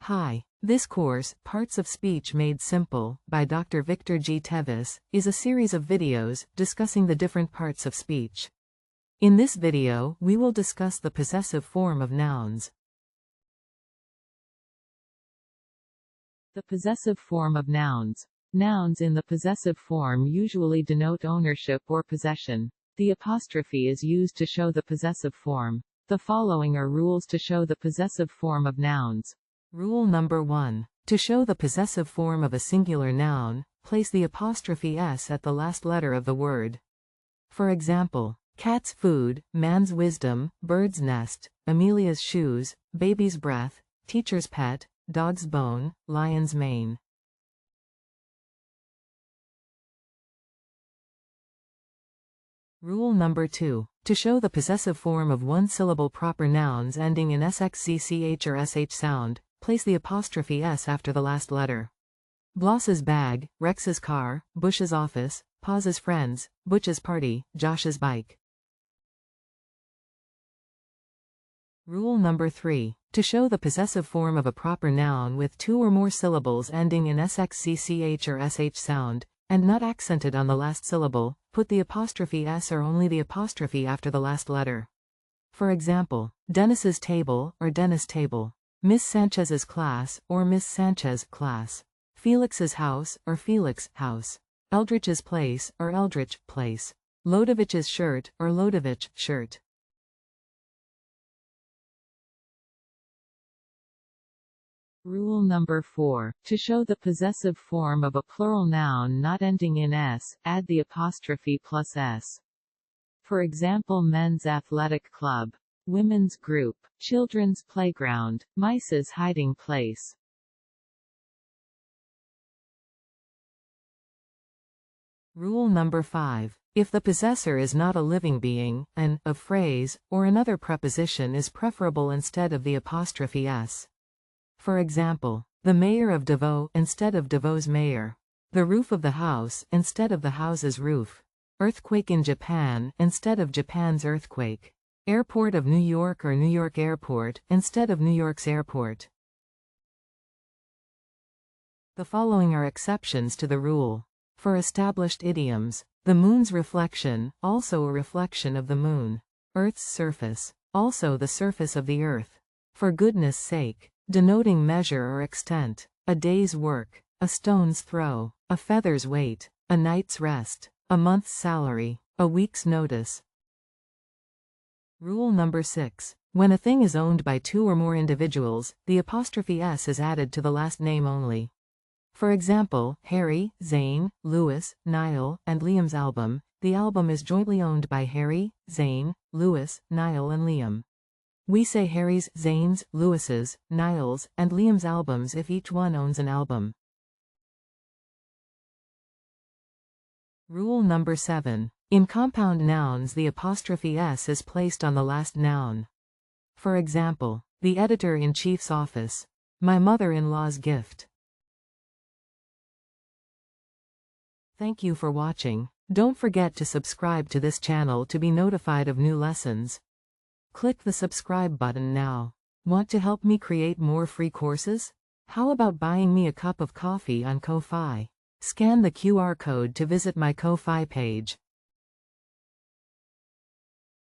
Hi. This course, Parts of Speech Made Simple, by Dr. Victor G. Teves, is a series of videos discussing the different parts of speech. In this video, we will discuss the possessive form of nouns. The possessive form of nouns. Nouns in the possessive form usually denote ownership or possession. The apostrophe is used to show the possessive form. The following are rules to show the possessive form of nouns. Rule number 1. To show the possessive form of a singular noun, place the apostrophe s at the last letter of the word. For example, cat's food, man's wisdom, bird's nest, Amelia's shoes, baby's breath, teacher's pet, dog's bone, lion's mane. Rule number 2. To show the possessive form of one-syllable proper nouns ending in sxzch or sh sound, place the apostrophe s after the last letter. Bloss's bag, Rex's car, Bush's office, Paz's friends, Butch's party, Josh's bike. Rule number 3. To show the possessive form of a proper noun with two or more syllables ending in sxzch or sh sound, and not accented on the last syllable, put the apostrophe s or only the apostrophe after the last letter. For example, Dennis's table or Dennis table, Miss Sanchez's class or Miss Sanchez class, Felix's house or Felix house, Eldritch's place or Eldritch place, Lodovich's shirt or Lodovich shirt. Rule number 4. To show the possessive form of a plural noun not ending in s, add the apostrophe plus s. For example, men's athletic club, women's group, children's playground, mice's hiding place. Rule number 5. If the possessor is not a living being, an of phrase or another preposition is preferable instead of the apostrophe s. For example, the mayor of Davos instead of Davos' mayor, the roof of the house instead of the house's roof, earthquake in Japan instead of Japan's earthquake, airport of New York or New York airport instead of New York's airport. The following are exceptions to the rule. For established idioms, the moon's reflection, also a reflection of the moon, Earth's surface, also the surface of the earth, for goodness sake, denoting measure or extent, a day's work, a stone's throw, a feather's weight, a night's rest, a month's salary, a week's notice. Rule number 6. When a thing is owned by two or more individuals, the apostrophe s is added to the last name only. For example, Harry, Zane, Lewis, Niall, and Liam's album. The album is jointly owned by Harry, Zane, Lewis, Niall and Liam. We say Harry's, Zane's, Lewis's, Niall's, and Liam's albums if each one owns an album. Rule number 7. In compound nouns the apostrophe s is placed on the last noun. For example, the editor-in-chief's office, my mother-in-law's gift. Thank you for watching. Don't forget to subscribe to this channel to be notified of new lessons. Click the subscribe button now. Want to help me create more free courses? How about buying me a cup of coffee on Ko-Fi? Scan the QR code to visit my Ko-Fi page.